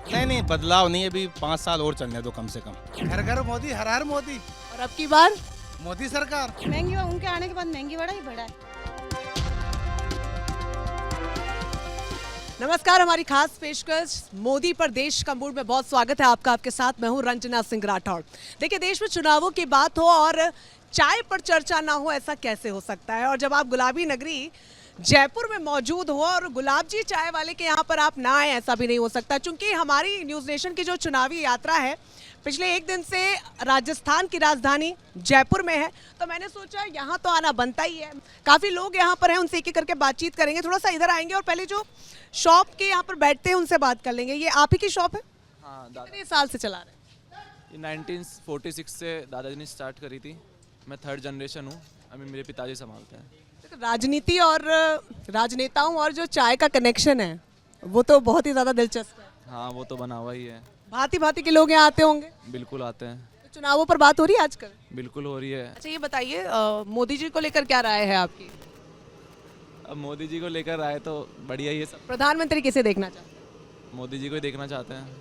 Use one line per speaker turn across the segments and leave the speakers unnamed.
नहीं नहीं, बदलाव नहीं, अभी 5 साल और चलने दो कम से कम।
घर घर मोदी, हर हर मोदी,
और अब की बार
मोदी सरकार।
महंगी, उनके आने के बाद महंगी बढ़ा ही बढ़ा है।
नमस्कार, हमारी खास पेशकश मोदी पर देश का मूड में बहुत स्वागत है आपका। आपके साथ मैं हूं रंजना सिंह राठौड़। देखिए, देश में चुनावों की बात हो और चाय पर चर्चा ना हो, ऐसा कैसे हो सकता है। और जब आप गुलाबी नगरी जयपुर में मौजूद हो और गुलाब जी चाय वाले के यहाँ पर आप ना आए, ऐसा भी नहीं हो सकता। क्योंकि हमारी न्यूज़ नेशन की जो चुनावी यात्रा है पिछले एक दिन से राजस्थान की राजधानी जयपुर में है, तो मैंने सोचा यहाँ तो आना बनता ही है। काफ़ी लोग यहाँ पर हैं, उनसे एक एक करके बातचीत करेंगे। थोड़ा सा इधर आएंगे और पहले जो शॉप के यहाँ पर बैठते हैं उनसे बात कर लेंगे। ये आप ही की शॉप है?
हाँ,
कितने साल से चला रहे हैं?
ये 1946 से दादाजी ने स्टार्ट करी थी। मैं थर्ड जनरेशन हूँ, अभी मेरे पिताजी संभालते हैं।
राजनीति और राजनेताओं और जो चाय का कनेक्शन है वो तो बहुत ही ज़्यादा दिलचस्प है।
हाँ, वो तो बना हुआ ही है।
भांति भांति के लोग यहाँ आते होंगे।
बिल्कुल आते हैं।
तो चुनावों पर बात हो रही है आजकल?
बिल्कुल हो रही है।
अच्छा, ये बताइए मोदी जी को लेकर क्या राय है आपकी?
अब मोदी जी को लेकर आए तो बढ़िया ही है सब।
प्रधानमंत्री किसे देखना चाहते हैं?
मोदी जी को ही देखना चाहते हैं।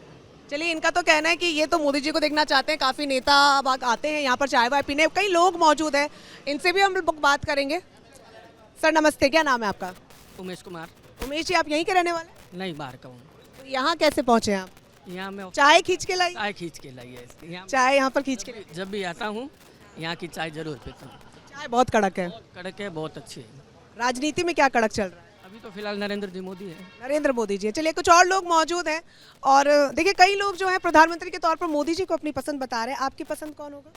चलिए, इनका तो कहना है कि ये तो मोदी जी को देखना चाहते हैं। काफ़ी नेता अब आते हैं यहाँ पर चाय वाय पीने, कई लोग मौजूद हैं, इनसे भी हम लोग बात करेंगे। सर नमस्ते, क्या नाम है आपका?
उमेश कुमार।
उमेश जी, आप यहीं के रहने वाले?
नहीं, बाहर का हूँ।
तो यहाँ कैसे पहुँचे आप?
यहाँ मैं
चाय खींच के लाई?
चाय खींच के लाई है यहाँ।
चाय यहाँ पर खींच के लाई?
जब भी आता हूँ यहाँ की चाय जरूर पीता हूँ।
चाय बहुत कड़क है।
कड़क है, बहुत अच्छी है।
राजनीति में क्या कड़क चल रहा है?
अभी तो फिलहाल नरेंद्र जी मोदी है।
नरेंद्र मोदी जी। चलिए, कुछ और लोग मौजूद हैं और देखिए कई लोग जो हैं प्रधानमंत्री के तौर पर मोदी जी को अपनी पसंद बता रहे हैं। आपकी पसंद कौन होगा?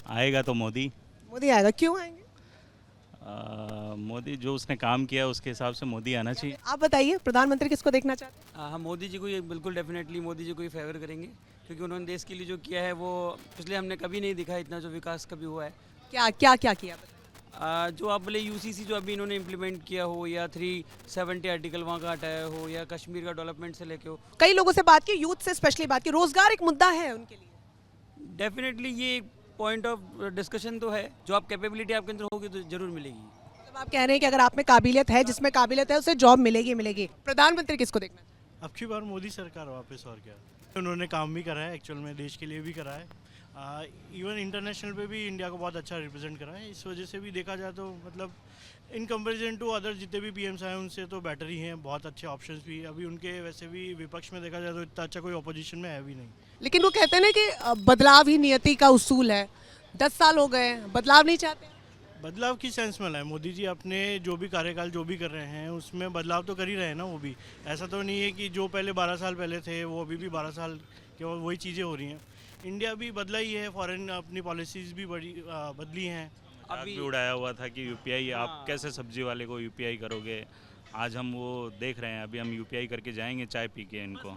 आएगा तो मोदी।
मोदी आएगा। क्यों आएंगे?
मोदी जो उसने काम किया उसके हिसाब से मोदी आना चाहिए।
आप बताइए, प्रधानमंत्री किसको देखना चाहते हैं?
हम मोदी जी को ये बिल्कुल डेफिनेटली मोदी जी को ही फेवर करेंगे, क्योंकि उन्होंने देश के लिए जो किया है वो पिछले हमने कभी नहीं दिखा, इतना जो विकास कभी हुआ है।
क्या क्या क्या किया?
जो आप बोले यूसीसी जो अभी इन्होंने इम्प्लीमेंट किया हो, या 370 आर्टिकल वहाँ का हटाया हो, या कश्मीर का डेवलपमेंट से लेके हो।
कई लोगों से बात की, यूथ से स्पेशली बात की। रोजगार एक मुद्दा है उनके लिए।
डेफिनेटली ये पॉइंट ऑफ डिस्कशन तो है। जो आप कैपेबिलिटी आपके अंदर होगी तो जरूर मिलेगी।
मतलब आप कह रहे हैं कि अगर आप में काबिलियत है, जिसमें काबिलियत है उसे जॉब मिलेगी मिलेगी। प्रधानमंत्री किसको देखना?
अब की बार मोदी सरकार वापस, और क्या। उन्होंने काम भी करा है, एक्चुअल में देश के लिए भी करा है। इवन इंटरनेशनल पे भी इंडिया को बहुत अच्छा रिप्रेजेंट करा है। इस वजह से भी देखा जाए तो मतलब इन कंपैरिजन टू अदर जितने भी पीएम्स आए उनसे तो बेटर ही हैं। बहुत अच्छे ऑप्शंस भी अभी उनके, वैसे भी विपक्ष में देखा जाए तो इतना अच्छा कोई अपोजिशन में है भी नहीं।
लेकिन वो कहते हैं ना कि बदलाव ही नियति का उसूल है। 10 साल हो गए, बदलाव नहीं चाहते?
बदलाव की सेंस में लाए मोदी जी अपने जो भी कार्यकाल जो भी कर रहे हैं उसमें बदलाव तो कर ही रहे हैं ना। वो भी ऐसा तो नहीं है कि जो पहले 12 साल पहले थे वो अभी भी 12 साल केवल वही चीज़ें हो रही हैं। इंडिया भी बदला ही है, फॉरेन अपनी पॉलिसीज़ भी बदली हैं।
अभी उड़ाया हुआ था कि यूपीआई, आप कैसे सब्जी वाले को यूपीआई करोगे। आज हम वो देख रहे हैं, अभी हम यूपीआई करके जाएंगे चाय पी के इनको।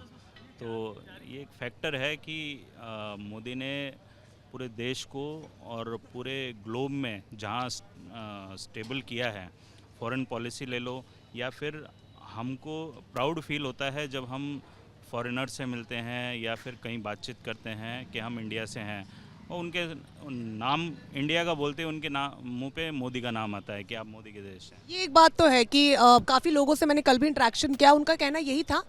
तो ये एक फैक्टर है कि मोदी ने पूरे देश को और पूरे ग्लोब में जहाँ स्टेबल किया है, फॉरेन पॉलिसी ले लो, या फिर हमको प्राउड फील होता है जब हम फॉरेनर से मिलते हैं या फिर कहीं बातचीत करते हैं कि हम इंडिया से हैं, और उनके नाम इंडिया का बोलते हैं, उनके नाम मुंह पे मोदी का नाम आता है कि आप मोदी के देश हैं।
ये एक बात तो है कि काफ़ी लोगों से मैंने कल भी इंटरेक्शन किया, उनका कहना यही था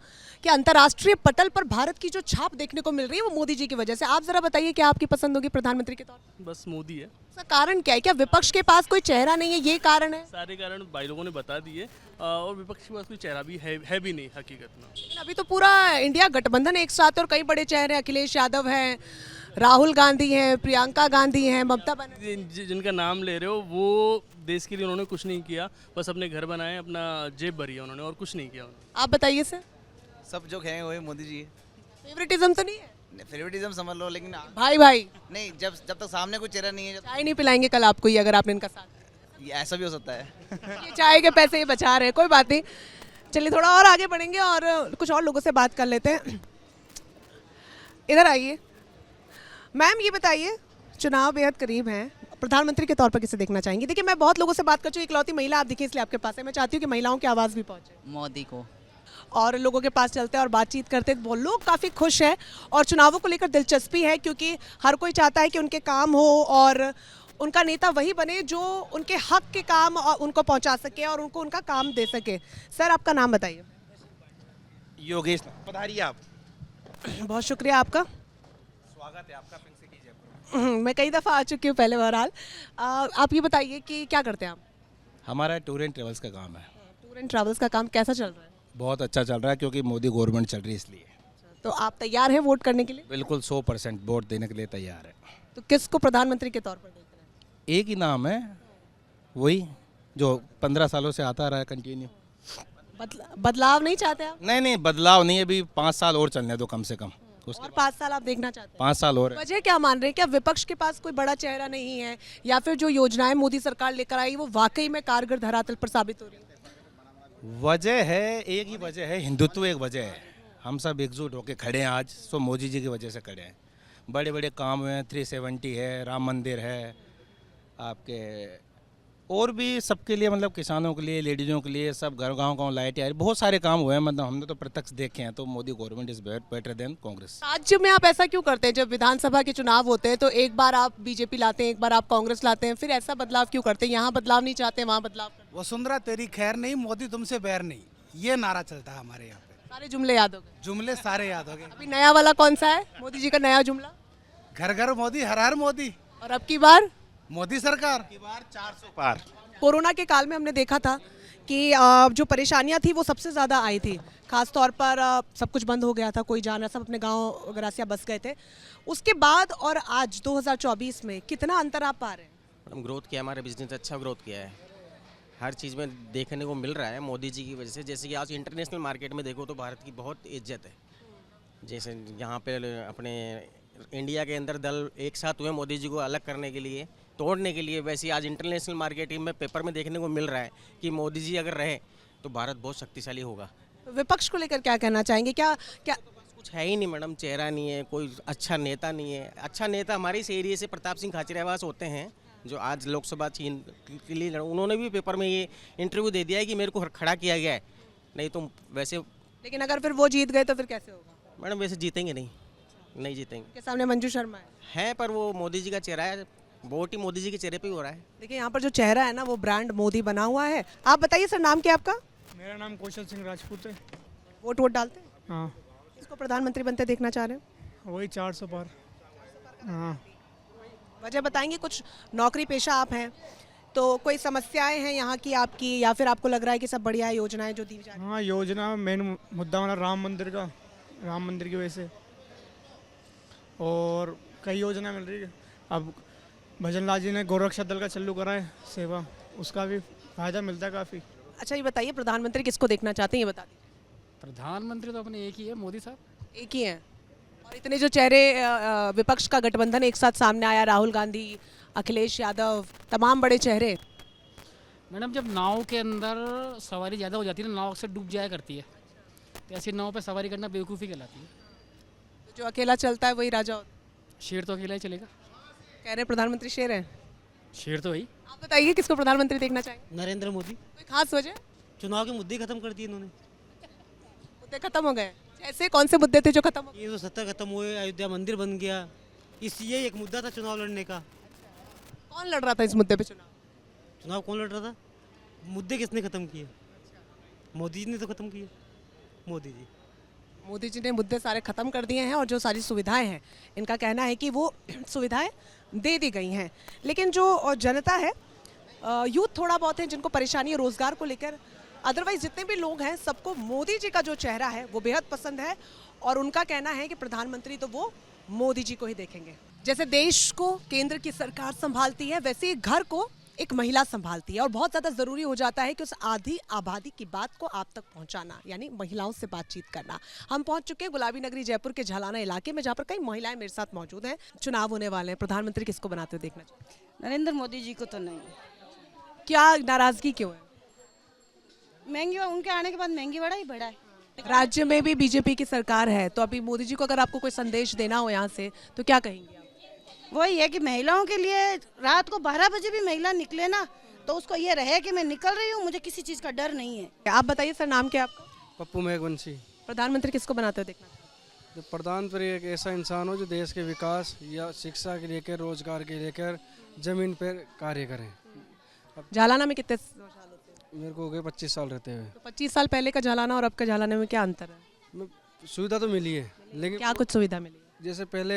कि अंतर्राष्ट्रीय पटल पर भारत की जो छाप देखने को मिल रही है वो मोदी जी की वजह से। आप जरा बताइए, क्या आपकी पसंद होगी प्रधानमंत्री के तौर पर?
बस मोदी है।
इसका कारण क्या है? क्या विपक्ष के पास कोई चेहरा नहीं है, ये कारण है?
सारे कारण भाई लोगों ने बता दिए, और विपक्ष के पास कोई चेहरा भी है भी नहीं हकीकत में।
लेकिन अभी तो पूरा इंडिया गठबंधन एक साथ है और कई बड़े चेहरे, अखिलेश यादव हैं, राहुल गांधी हैं, प्रियंका गांधी हैं, ममता बनर्जी।
जिनका नाम ले रहे हो वो देश के लिए उन्होंने कुछ नहीं किया, बस अपने घर बनाए, अपना जेब भरी है उन्होंने, और कुछ नहीं किया उन्होंने।
आप बताइए सर।
सब जो कहेंगे वही मोदी जी है।
फेवरेटिज्म तो नहीं है?
फेवरेटिज्म समझ लो, लेकिन
भाई भाई
नहीं, जब तक सामने कोई चेहरा नहीं है।
चाय नहीं पिलाएंगे कल आपको ये, अगर आपने इनका साथ?
ये ऐसा भी हो सकता है।
ये चाय के पैसे ये बचा रहे हैं, कोई बात नहीं। चलिए, थोड़ा और आगे बढ़ेंगे और कुछ और लोगों से बात कर लेते हैं। इधर आइए मैम, ये बताइए, चुनाव बेहद करीब हैं, प्रधानमंत्री के तौर पर किसे देखना चाहेंगी? देखिए, मैं बहुत लोगों से बात कर चुकी, इकलौती महिला आप दिखी इसलिए आपके पास है। मैं चाहती हूँ कि महिलाओं की आवाज़ भी पहुँचे।
मोदी को।
और लोगों के पास चलते हैं और बातचीत करते हैं, वो लोग काफ़ी खुश हैं और चुनावों को लेकर दिलचस्पी है, क्योंकि हर कोई चाहता है कि उनके काम हो और उनका नेता वही बने जो उनके हक के काम उनको पहुंचा सके और उनको उनका काम दे सके। सर, आपका नाम बताइए।
योगेश, पधारिए आप।
बहुत शुक्रिया आपका।
स्वागत है आपका पिंक सिटी जयपुर।
मैं कई दफ़ा आ चुकी हूँ पहले। बहरहाल आप ये बताइए कि क्या करते हैं आप?
हमारा टूर एंड ट्रेवल्स का काम है।
टूर एंड ट्रैवल्स का काम कैसा चल रहा है?
बहुत अच्छा चल रहा है क्योंकि मोदी गवर्नमेंट चल रही है इसलिए।
तो आप तैयार हैं वोट करने के लिए?
बिल्कुल 100% वोट देने के लिए तैयार है।
तो किसको प्रधानमंत्री के तौर पर देख रहे हैं?
एक ही नाम है, वही जो 15 सालों से आता रहा है कंटिन्यू।
बदलाव नहीं चाहते आप?
नहीं, बदलाव नहीं, अभी 5 साल और चलने दो कम से कम।
और 5 साल आप देखना चाहते हैं?
5 साल और है।
वजह क्या मान रहे हैं? क्या विपक्ष के पास कोई बड़ा चेहरा नहीं है, या फिर जो योजनाएं मोदी सरकार लेकर आई वो वाकई में कारगर धरातल पर साबित हो रही है?
वजह है, एक ही वजह है, हिंदुत्व एक वजह है। हम सब एकजुट होकर खड़े हैं आज, सो मोदी जी की वजह से खड़े हैं। बड़े बड़े काम हुए हैं, 370 है, राम मंदिर है, आपके और भी सबके लिए, मतलब किसानों के लिए, लेडीज़ों के लिए, सब घर गाँव लाइटें आ रही, बहुत सारे काम हुए हैं। मतलब हमने तो प्रत्यक्ष देखे हैं। तो Modi government is better than Congress.
राज्य में आप ऐसा क्यों करते हैं? जब विधानसभा के चुनाव होते हैं तो एक बार आप बीजेपी लाते हैं, एक बार आप कांग्रेस लाते हैं, फिर ऐसा बदलाव क्यों करते हैं? यहाँ बदलाव नहीं चाहते, वहाँ बदलाव करते हैं।
वसुंधरा तेरी खैर नहीं, मोदी तुमसे बैर नहीं, ये नारा चलता है हमारे यहाँ पे।
सारे जुमले याद हो गए?
जुमले सारे याद हो गए।
अभी नया वाला कौन सा है मोदी जी का नया जुमला?
घर घर मोदी, हर हर मोदी।
और अब की बार
मोदी सरकार।
400 पार।
कोरोना के काल में हमने देखा था कि जो परेशानियां थी वो सबसे ज़्यादा आई थी। खास तौर पर सब कुछ बंद हो गया था, कोई जाना, सब अपने गांव गरासिया बस गए थे। उसके बाद और आज 2024 में कितना अंतर आप पा रहे हैं?
मैडम ग्रोथ किया, हमारा बिजनेस अच्छा ग्रोथ किया है। हर चीज़ में देखने को मिल रहा है मोदी जी की वजह से। जैसे कि आज इंटरनेशनल मार्केट में देखो तो भारत की बहुत इज्जत है। जैसे यहाँ पे अपने इंडिया के अंदर दल एक साथ हुए मोदी जी को अलग करने के लिए, तोड़ने के लिए, वैसे आज इंटरनेशनल मार्केटिंग में पेपर में देखने को मिल रहा है कि मोदी जी अगर रहे तो भारत बहुत शक्तिशाली होगा।
विपक्ष को लेकर क्या कहना चाहेंगे? क्या क्या
कुछ है ही नहीं मैडम, चेहरा नहीं है, कोई अच्छा नेता नहीं है। अच्छा नेता हमारे इस एरिया से प्रताप सिंह खाचरियावास होते हैं, जो आज लोकसभा चीन के लिए उन्होंने भी पेपर में ये इंटरव्यू दे दिया है कि मेरे को खड़ा किया गया है। नहीं तो वैसे,
लेकिन अगर फिर वो जीत गए तो फिर कैसे होगा?
मैडम वैसे जीतेंगे नहीं जीतेंगे।
के सामने मंजू शर्मा
है पर वो मोदी जी का चेहरा है, वोट ही मोदी जी के चेहरे पे ही हो रहा है।
देखिए यहाँ पर जो चेहरा है ना वो ब्रांड मोदी बना हुआ है। आप बताइए सर, नाम क्या है आपका?
मेरा नाम कौशल सिंह राजपूत है।
वोट डालते हैं?
हाँ।
किसको प्रधानमंत्री बनते देखना चाह रहे हैं?
वही 400 पार। हाँ।
वजह बताएंगे? कुछ नौकरी पेशा आप हैं तो कोई समस्याएं हैं यहाँ की आपकी, या फिर आपको लग रहा है कि सब बढ़िया योजनाएं जो दी जा रही हैं?
हाँ, योजना मेन मुद्दा हमारा राम मंदिर की वजह से, और कई योजना मिल रही है। अब भजन लाल जी ने गौरक्षा दल का चालू करा है सेवा, उसका भी फायदा मिलता है काफ़ी।
अच्छा ये बताइए, प्रधानमंत्री किसको देखना चाहते हैं ये बता दीजिए।
प्रधानमंत्री तो अपने एक ही है, मोदी साहब
एक ही हैं। और इतने जो चेहरे विपक्ष का गठबंधन एक साथ सामने आया, राहुल गांधी, अखिलेश यादव, तमाम बड़े चेहरे।
मैडम जब नाव के अंदर सवारी ज़्यादा हो जाती है ना, नाव से डूब जाया करती है, तो ऐसी नाव पे सवारी करना बेवकूफ़ी कहलाती है।
जो अकेला चलता है वही राजा होता है।
शेर तो अकेला ही चलेगा।
कह रहे प्रधानमंत्री शेर हैं।
शेर तो वही।
आप बताइए किसको प्रधानमंत्री देखना चाहेंगे?
नरेंद्र मोदी।
कोई खास वजह?
चुनाव के मुद्दे खत्म कर दिए इन्होंने।
मुद्दे खत्म हो गए? ऐसे कौन से मुद्दे थे जो खत्म हो गए?
370 खत्म हुए, अयोध्या मंदिर बन गया, इसलिए एक मुद्दा था चुनाव लड़ने का।
कौन लड़ रहा था इस मुद्दे पे चुनाव?
चुनाव कौन लड़ रहा था? मुद्दे किसने खत्म किए? मोदी जी ने तो खत्म किए।
मोदी जी ने मुद्दे सारे खत्म कर दिए हैं, और जो सारी सुविधाएं हैं इनका कहना है कि वो सुविधाएं दे दी गई हैं। लेकिन जो जनता है, यूथ थोड़ा बहुत है जिनको परेशानी है रोजगार को लेकर, अदरवाइज जितने भी लोग हैं सबको मोदी जी का जो चेहरा है वो बेहद पसंद है, और उनका कहना है कि प्रधानमंत्री तो वो मोदी जी को ही देखेंगे। जैसे देश को केंद्र की सरकार संभालती है, वैसे ही घर को एक महिला संभालती है, और बहुत ज़्यादा ज़रूरी हो जाता है कि उस आधी आबादी की बात को आप तक पहुंचाना, यानी महिलाओं से बातचीत करना। हम पहुंच चुके हैं गुलाबी नगरी जयपुर के झालाना इलाके में, जहां पर कई महिलाएं मेरे साथ मौजूद हैं। चुनाव होने वाले हैं, प्रधानमंत्री किसको बनाते हुए देखना चाहिए?
नरेंद्र मोदी जी को तो नहीं।
क्या नाराजगी क्यों है?
महंगी, उनके आने के बाद महंगी बढ़ा है।
राज्य में भी बीजेपी की सरकार है, तो अभी मोदी जी को अगर आपको कोई संदेश देना हो यहाँ से तो क्या कहेंगे?
वही है कि महिलाओं के लिए रात को 12 बजे भी महिला निकले ना तो उसको ये रहे कि मैं निकल रही हूँ, मुझे किसी चीज़ का डर नहीं है।
आप बताइए सर, नाम क्या है आपका?
पप्पू मेघवंशी।
प्रधानमंत्री किसको बनाते हुए देखना?
जो प्रधानमंत्री एक ऐसा इंसान हो जो देश के विकास या शिक्षा के लेकर, रोजगार के लेकर जमीन पर कार्य करें।
झालाना में कितने साल होते हैं?
मेरे को हो गए 25 साल रहते हुए।
तो 25 साल पहले का झालाना और अब का झालाना में क्या अंतर है?
सुविधा तो मिली है,
लेकिन
क्या कुछ सुविधा मिली?
जैसे पहले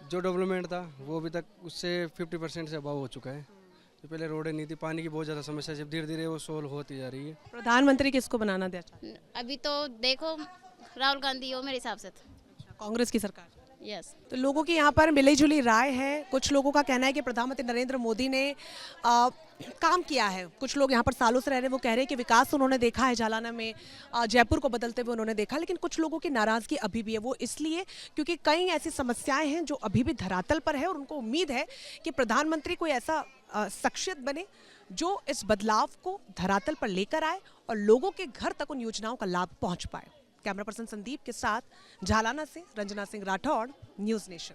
जो डेवलपमेंट था वो अभी तक उससे 50% से अभाव हो चुका है। तो पहले रोडें नहीं थी, पानी की बहुत ज़्यादा समस्या, जब धीरे धीरे वो सोल्व होती जा रही है।
प्रधानमंत्री किसको बनाना दिया चाहते हैं?
अभी तो देखो राहुल गांधी हो मेरे हिसाब से तो।
कांग्रेस की सरकार।
यस।
तो लोगों की यहाँ पर मिली जुली राय है। कुछ लोगों का कहना है कि प्रधानमंत्री नरेंद्र मोदी ने काम किया है। कुछ लोग यहाँ पर सालों से रह रहे हैं, वो कह रहे हैं कि विकास उन्होंने देखा है जालाना में, जयपुर को बदलते हुए उन्होंने देखा। लेकिन कुछ लोगों की नाराजगी अभी भी है। वो इसलिए क्योंकि कई ऐसी समस्याएं हैं जो अभी भी धरातल पर है और उनको उम्मीद है कि प्रधानमंत्री कोई ऐसा शख्सियत बने जो इस बदलाव को धरातल पर लेकर आए और लोगों के घर तक उन योजनाओं का लाभ पहुंच पाए। कैमरा पर्सन संदीप के साथ झालाना से रंजना सिंह राठौड़, न्यूज़ नेशन।